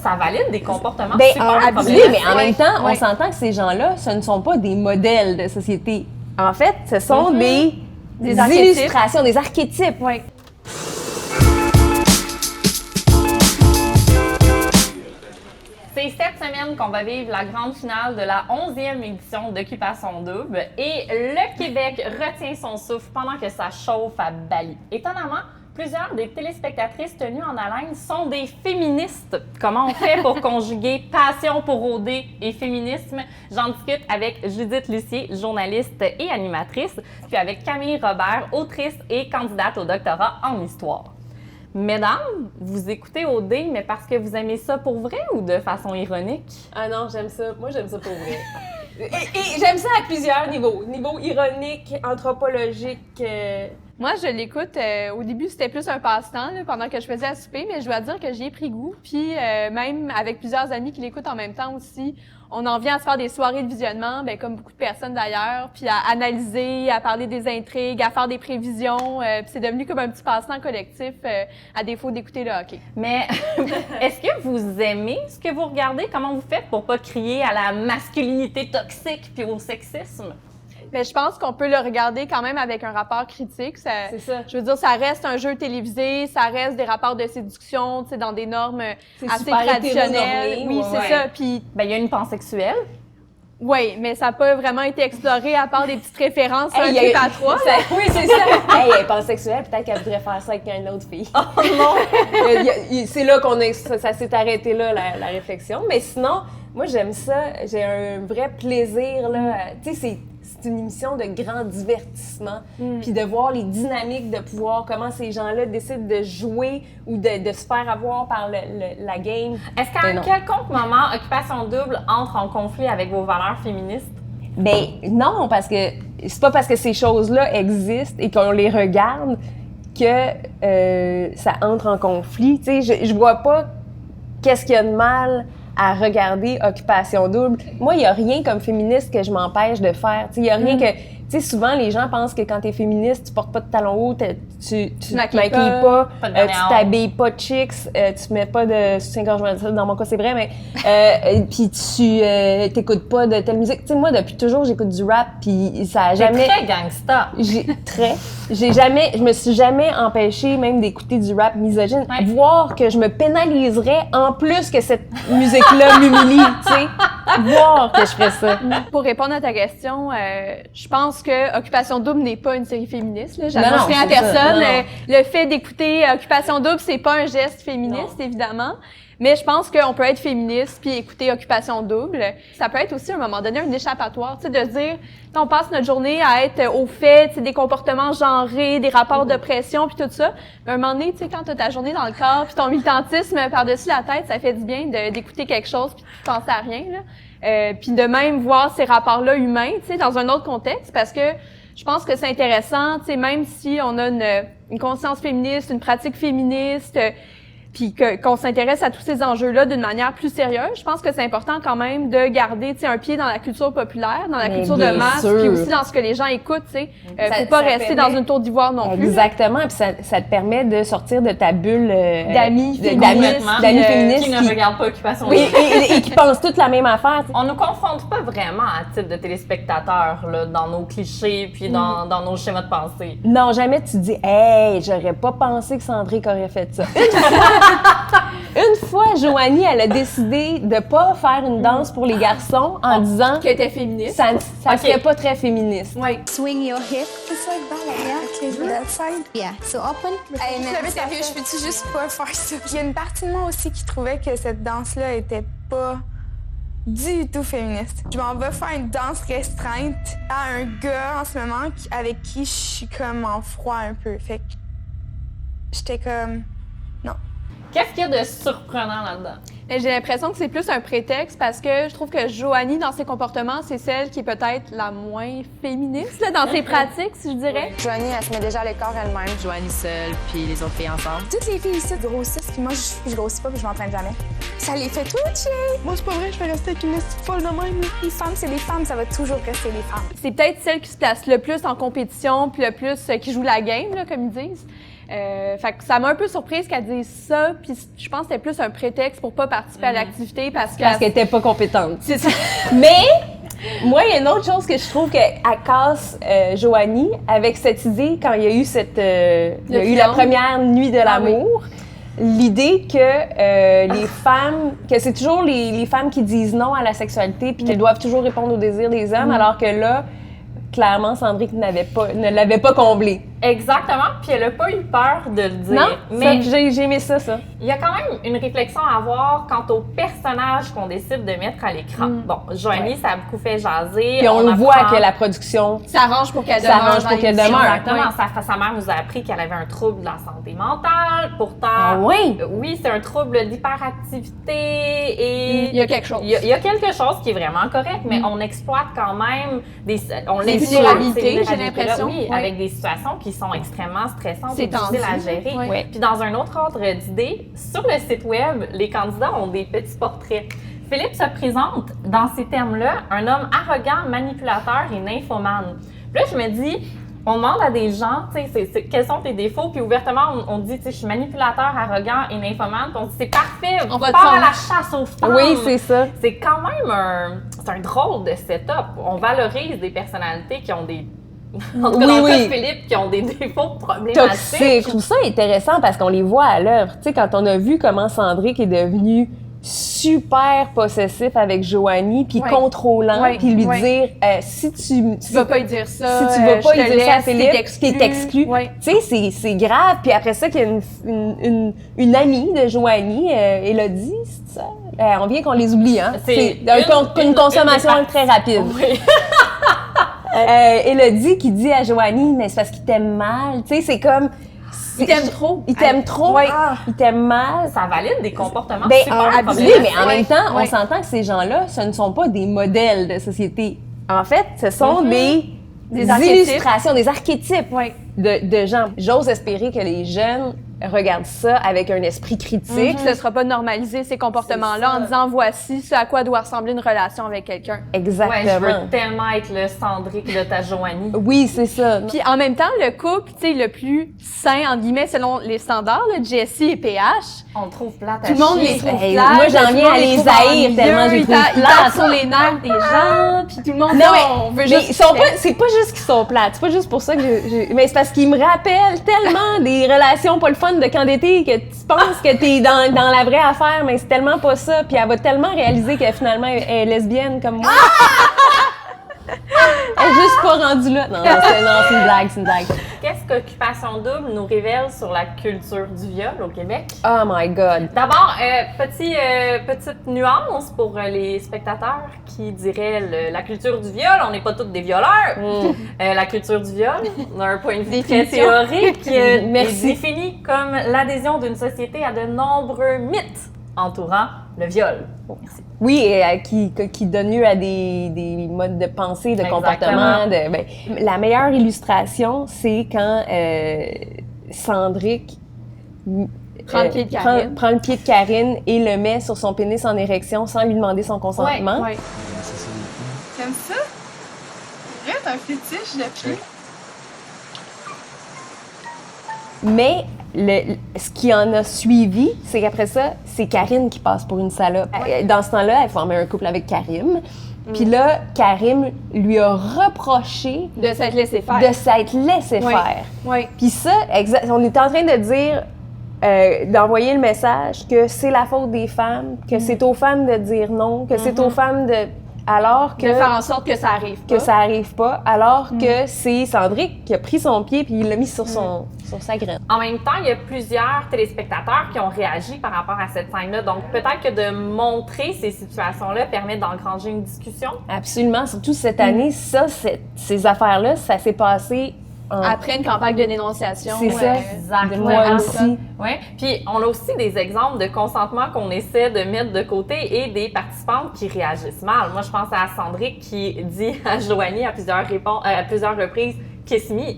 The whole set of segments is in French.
ça valide des comportements super problématiques. Oui, mais en même temps, on s'entend que ces gens-là, ce ne sont pas des modèles de société. En fait, ce sont des illustrations, des archétypes. Oui. C'est cette semaine qu'on va vivre la grande finale de la 11e édition d'Occupation Double et le Québec retient son souffle pendant que ça chauffe à Bali. Étonnamment, plusieurs des téléspectatrices tenues en haleine sont des féministes. Comment on fait pour conjuguer passion pour OD et féminisme? J'en discute avec Judith Lucier, journaliste et animatrice, puis avec Camille Robert, autrice et candidate au doctorat en histoire. Mesdames, vous écoutez OD, mais parce que vous aimez ça pour vrai ou de façon ironique? Ah non, j'aime ça. Moi, j'aime ça pour vrai. et j'aime ça à plusieurs niveaux. Niveau ironique, anthropologique. Moi, je l'écoute. Au début, c'était plus un passe-temps là, pendant que je faisais à souper, mais je dois dire que j'y ai pris goût. Puis même avec plusieurs amis qui l'écoutent en même temps aussi, on en vient à se faire des soirées de visionnement, ben, comme beaucoup de personnes d'ailleurs, puis à analyser, à parler des intrigues, à faire des prévisions. Puis c'est devenu comme un petit passe-temps collectif à défaut d'écouter le hockey. Mais est-ce que vous aimez ce que vous regardez? Comment vous faites pour pas crier à la masculinité toxique puis au sexisme? Mais je pense qu'on peut le regarder quand même avec un rapport critique. C'est ça. Je veux dire, ça reste un jeu télévisé, ça reste des rapports de séduction, tu sais, dans des normes assez traditionnelles. Oui, c'est ça. Puis, ben, il y a une pansexuelle. Oui, mais ça n'a pas vraiment été exploré à part des petites références à un trip à trois. Oui, c'est ça. Hey, elle est pansexuelle, peut-être qu'elle voudrait faire ça avec une autre fille. Oh non! C'est là ça s'est arrêté là, la réflexion. Mais sinon, moi, j'aime ça. J'ai un vrai plaisir, là. Tu sais, c'est une émission de grand divertissement. Puis de voir les dynamiques de pouvoir, comment ces gens-là décident de jouer ou de se faire avoir par la game. Est-ce qu'à un quelconque moment, Occupation Double entre en conflit avec vos valeurs féministes? Ben non, parce que c'est pas parce que ces choses-là existent et qu'on les regarde que ça entre en conflit. Tu sais, je vois pas qu'est-ce qu'il y a de mal à regarder Occupation Double. Moi, il y a rien comme féministe que je m'empêche de faire. Tu sais, il y a rien que... Tu sais, souvent, les gens pensent que quand t'es féministe, tu portes pas de talons hauts, tu te maquilles pas, tu t'habilles pas chicks, tu mets pas de soutien-gorge, dans mon cas, c'est vrai, mais... puis tu t'écoutes pas de telle musique. Tu sais, moi, depuis toujours, j'écoute du rap, puis ça a jamais... T'es très gangsta. Je me suis jamais empêchée même d'écouter du rap misogyne. Ouais. Voir que je me pénaliserais en plus que cette musique-là m'humilie, tu sais. Voir que je ferais ça. Pour répondre à ta question, je pense que Occupation Double n'est pas une série féministe. J'annonce rien à personne. Le fait d'écouter Occupation Double, c'est pas un geste féministe, évidemment. Mais je pense qu'on peut être féministe puis écouter Occupation Double. Ça peut être aussi, à un moment donné, un échappatoire, tu sais, de se dire, on passe notre journée à être au fait, tu sais, des comportements genrés, des rapports d'oppression puis tout ça. Mais à un moment donné, tu sais, quand t'as ta journée dans le corps puis ton militantisme par-dessus la tête, ça fait du bien d'écouter quelque chose puis de penser à rien, là. Puis de même voir ces rapports-là humains, tu sais, dans un autre contexte, parce que je pense que c'est intéressant, tu sais, même si on a une conscience féministe, une pratique féministe, puis qu'on s'intéresse à tous ces enjeux-là d'une manière plus sérieuse, je pense que c'est important quand même de garder, tu sais, un pied dans la culture populaire, dans la culture de masse, puis aussi dans ce que les gens écoutent, tu sais. Faut pas rester dans une tour d'ivoire non plus. Exactement, puis ça te permet de sortir de ta bulle d'amis féministes qui ne regardent pas Occupation Double. Et qui pensent toutes la même affaire. On nous confronte pas vraiment à type de téléspectateurs là, dans nos clichés puis dans nos schémas de pensée. Non, jamais tu dis « Hey, j'aurais pas pensé que Sandrick aurait fait ça. » Une fois, Joanie, elle a décidé de pas faire une danse pour les garçons en disant qu'elle était féministe. Ça serait pas très féministe. Oui. Swing your hip. It's like that, yeah. Okay, that side. Yeah. So open. Hey, mais sérieux, je peux-tu juste pas faire ça? Il y a une partie de moi aussi qui trouvait que cette danse-là était pas du tout féministe. Je m'en vais faire une danse restreinte à un gars en ce moment avec qui je suis comme en froid un peu. Fait que j'étais comme... non. Qu'est-ce qu'il y a de surprenant là-dedans? J'ai l'impression que c'est plus un prétexte parce que je trouve que Joanie, dans ses comportements, c'est celle qui est peut-être la moins féministe là, dans ses pratiques, si je dirais. Joanie, elle se met déjà à l'écart elle-même. Joanie seule, puis les autres filles ensemble. Toutes les filles ici grossissent, puis moi, je grossis pas, puis je m'entraîne jamais. Ça les fait twitcher! Moi, c'est pas vrai, je vais rester avec une petite folle de même. Les femmes, c'est des femmes, ça va toujours rester des femmes. C'est peut-être celle qui se place le plus en compétition, puis le plus qui joue la game, là, comme ils disent. Fait que ça m'a un peu surprise qu'elle dise ça, puis je pense que c'était plus un prétexte pour pas participer à l'activité parce qu'elle était pas compétente. C'est ça. Mais moi, il y a une autre chose que je trouve qu'elle casse Joanie avec cette idée quand il y a eu la première nuit de l'amour. L'idée que les femmes, que c'est toujours les femmes qui disent non à la sexualité puis qu'elles doivent toujours répondre aux désirs des hommes, alors que là, clairement, Cendric ne l'avait pas comblé. Exactement, puis elle a pas eu peur de le dire. Non, mais j'ai aimé ça. Il y a quand même une réflexion à avoir quant au personnage qu'on décide de mettre à l'écran. Bon, Joanie, ça a beaucoup fait jaser. Puis on le voit que la production s'arrange pour qu'elle demeure. Exactement. Sa mère nous a appris qu'elle avait un trouble de la santé mentale. Pourtant, oui, c'est un trouble d'hyperactivité et il y a quelque chose. Il y a quelque chose qui est vraiment correct, mais on exploite quand même des vulnérabilités, j'ai l'impression. Oui, avec des situations qui sont extrêmement stressantes et tendu. difficiles à gérer. Oui. Puis dans un autre ordre d'idée, sur le site web, les candidats ont des petits portraits. Philippe se présente dans ces termes-là un homme arrogant, manipulateur et nymphomane. Puis là, je me dis, on demande à des gens, tu sais, quels sont tes défauts, puis ouvertement, on dit, tu sais, je suis manipulateur, arrogant et nymphomane, puis on dit, c'est parfait, on part à la chasse aux femmes. Oui, c'est ça. C'est quand même un drôle de setup. On valorise des personnalités qui ont des... En tout cas, dans le cas de Philippe, qui ont des défauts problématiques. Toxiques. Je trouve ça intéressant parce qu'on les voit à l'œuvre. Tu sais, quand on a vu comment Cendric est devenu super possessif avec Joanie, puis contrôlant, puis lui dire si tu vas pas lui dire ça, si tu vas pas lui dire ça à Philippe, t'es exclu. Tu sais, c'est grave. Puis après ça, qu'il y a une amie de Joanie, Élodie, c'est ça? On vient qu'on les oublie, hein? C'est une consommation très rapide. Oui. Élodie qui dit à Joanie, mais c'est parce qu'il t'aime mal. Tu sais, c'est comme... Il t'aime trop. Il t'aime trop. Il t'aime mal. Ça valide des comportements super problématiques. Mais en même temps, on s'entend que ces gens-là, ce ne sont pas des modèles de société. En fait, ce sont des illustrations, des archétypes de gens. J'ose espérer que les jeunes regardent ça avec un esprit critique. Ce ne sera pas de normaliser ces comportements-là en disant voici ce à quoi doit ressembler une relation avec quelqu'un. Exactement. Ouais, je veux tellement être le Cendric de ta Joanie. Oui, c'est ça. Puis en même temps, le couple, tu sais, le plus sain, entre guillemets, selon les standards, là, Jessie et PH. On le trouve plate à Tout le monde les trouve plates. Moi, j'en viens à les haïr tellement j'ai trouvé Ils tapent sur les nerfs des gens, puis tout le monde on veut juste... C'est pas juste qu'ils sont plates. C'est pas juste pour ça que mais c'est parce qu'ils me rappellent tellement des relations pas le fun de camp d'été que tu penses que t'es dans la vraie affaire, mais c'est tellement pas ça. Puis elle va tellement réaliser que finalement, elle est lesbienne comme moi. Elle est juste pas rendue là. Non, c'est une blague, Qu'est-ce qu'Occupation Double nous révèle sur la culture du viol au Québec? Oh my God! D'abord, petite nuance pour les spectateurs qui diraient la culture du viol, on n'est pas toutes des violeurs. La culture du viol, d'un point de vue très théorique, est définie comme l'adhésion d'une société à de nombreux mythes entourant le viol. Merci. Oui, et qui donne lieu à des modes de pensée, de comportement. La meilleure illustration, c'est quand Cendric prend le pied de Karine et le met sur son pénis en érection sans lui demander son consentement. Ouais. T'aimes ça? C'est vrai, t'as un fétiche de pied? Mais ce qui en a suivi, c'est qu'après ça, c'est Karine qui passe pour une salope. Dans ce temps-là, elle formait un couple avec Karim. Puis là, Karim lui a reproché de s'être laissé faire. Ouais. Puis ça, on est en train de dire, d'envoyer le message que c'est la faute des femmes, que c'est aux femmes de dire non, que c'est aux femmes de... Alors que... De faire en sorte que ça arrive pas. Que ça arrive pas, alors que c'est Cendric qui a pris son pied puis il l'a mis sur sa graine. En même temps, il y a plusieurs téléspectateurs qui ont réagi par rapport à cette scène-là. Donc, peut-être que de montrer ces situations-là permet d'engranger une discussion. Absolument. Surtout cette année, ces affaires-là, ça s'est passé... Après une campagne de dénonciation. C'est ça, exactement. Moi aussi. Ouais. Puis on a aussi des exemples de consentement qu'on essaie de mettre de côté et des participantes qui réagissent mal. Moi, je pense à Cendric qui dit à Joanie à plusieurs reprises « Kiss me ».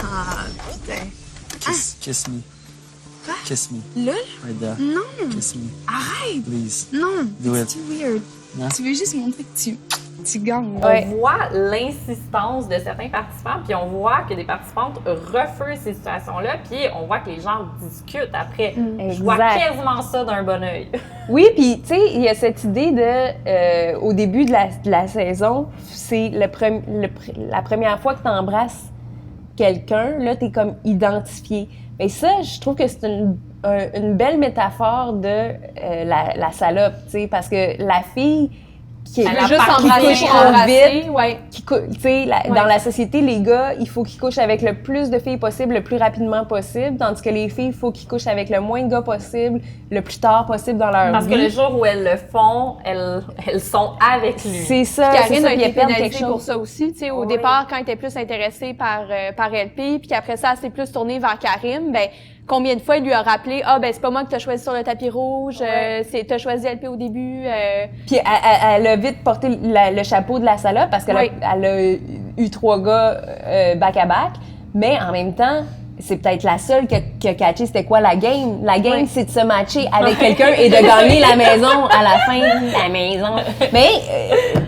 Ah, putain. Kiss me. Quoi? Kiss me. Là? Right there. Non. Kiss me. Arrête. Please. Non. Do c'est it. too weird. Non? Tu veux juste montrer que tu tu gagnes. Ouais. On voit l'insistance de certains participants, puis on voit que des participantes refusent ces situations-là, puis on voit que les gens discutent après. Je vois Exact. quasiment ça d'un bon œil. Oui, puis tu sais, il y a cette idée de, au début de la saison, c'est la première fois que tu embrasses quelqu'un, là, tu es comme identifié. Et ça, je trouve que c'est une belle métaphore de la salope, tu sais, parce que la fille qui Elle a Juste pas embrasser quitté, pour hein. embrasser, ouais. tu sais, dans la société, les gars, il faut qu'ils couchent avec le plus de filles possible, le plus rapidement possible, tandis que les filles, il faut qu'ils couchent avec le moins de gars possible, le plus tard possible dans leur Parce vie. que le jour où elles le font, elles sont avec lui. C'est ça, Karine c'est ça, a puis été elles perdent pénalisée quelque pour chose. ça aussi. Tu sais, au Oui. départ, quand elle était plus intéressée par LP, puis qu'après ça, elle s'est plus tournée vers Karim, ben combien de fois il lui a rappelé « Ah, ben c'est pas moi que t'as choisi sur le tapis rouge, t'as choisi LP au début. Puis elle a vite porté le chapeau de la salope parce qu'elle Oui. elle a eu 3 gars back-à-back, mais en même temps, c'est peut-être la seule qui a catché c'était quoi la game. La game, c'est de se matcher avec quelqu'un et de gagner la maison à la fin. La maison. Mais,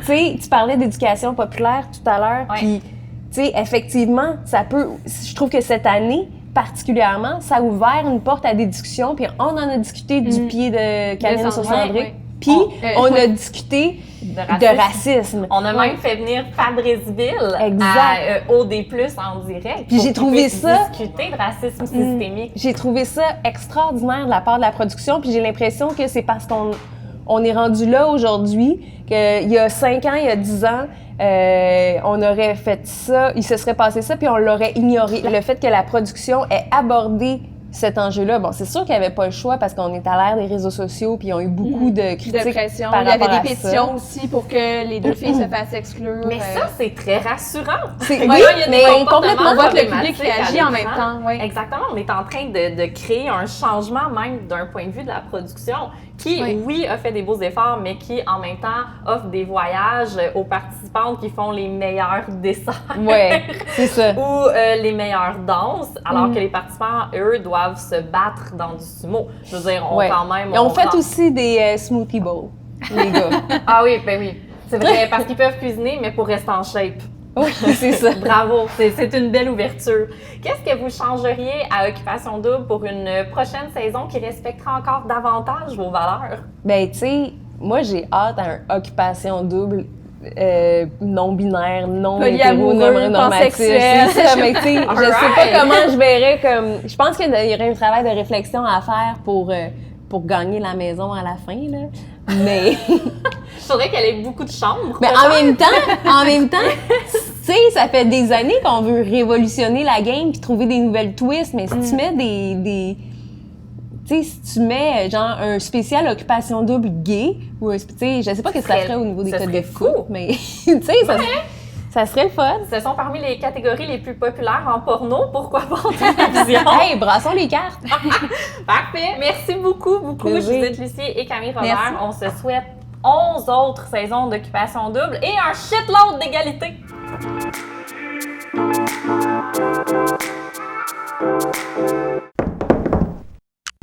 tu sais, tu parlais d'éducation populaire tout à l'heure, Ouais. puis, tu sais, effectivement, ça peut... Je trouve que cette année, particulièrement, ça a ouvert une porte à des discussions, puis on en a discuté du pied de Karine sur Sandrick, Sandrick, ouais. puis on ouais. a discuté De de racisme. On a même fait venir Fabrice Ville Exact. à OD+, en direct. Puis pour j'ai qu'il trouvé puisse ça- discuter de racisme systémique. J'ai trouvé ça extraordinaire de la part de la production, puis j'ai l'impression que c'est parce qu'on est rendu là aujourd'hui, qu'il y a 5 ans, il y a 10 ans, on aurait fait ça, il se serait passé ça, puis on l'aurait ignoré. Le fait que la production ait abordé cet enjeu-là, bon, c'est sûr qu'il n'y avait pas le choix parce qu'on est à l'ère des réseaux sociaux, puis ils ont eu beaucoup de critiques De pression. par Il y avait rapport à des ça. pétitions aussi pour que les deux filles se fassent exclure. Mais ça, c'est très rassurant. C'est- Quand oui, il y a des mais comportements complètement. On voit que le public problématiques à réagit en même l'écran. temps. Ouais. Exactement. On est en train de créer un changement même d'un point de vue de la production qui, Oui. oui, a fait des beaux efforts, mais qui, en même temps, offre des voyages aux participantes qui font les meilleurs desserts. Ouais, c'est ça. Ou les meilleures danses, alors que les participants, eux, doivent se battre dans du sumo. Je veux dire, on Ouais. quand même... Ils ont on fait rend- aussi des smoothie bowls, les gars. Ah oui, ben oui. C'est vrai, parce qu'ils peuvent cuisiner, mais pour rester en shape. Oui, c'est ça. Bravo, c'est une belle ouverture. Qu'est-ce que vous changeriez à Occupation Double pour une prochaine saison qui respectera encore davantage vos valeurs? Ben, tu sais, moi, j'ai hâte à une occupation double non-binaire, Polyamoureux, non-hétéronormatif. pansexuel. C'est ça, mais tu sais, je sais Alright. pas comment je verrais comme... Je pense qu'il y aurait un travail de réflexion à faire pour gagner la maison à la fin, là. Mais... Je voudrais qu'elle ait beaucoup de chambres. Mais en même temps, tu sais, ça fait des années qu'on veut révolutionner la game puis trouver des nouvelles twists, mais si tu mets des tu sais, si tu mets genre un spécial occupation double gay ou tu sais, je sais pas ce que ça ferait au niveau des Ce codes serait d'écoute, fou. mais tu sais, ça serait le fun. Ce sont parmi les catégories les plus populaires en porno. Pourquoi pas en télévision? Hey, brassons les cartes. Parfait. Merci beaucoup. Plaisir. Judith Lucier et Camille Robert. Merci. On se souhaite 11 autres saisons d'Occupation Double et un shitload d'égalité.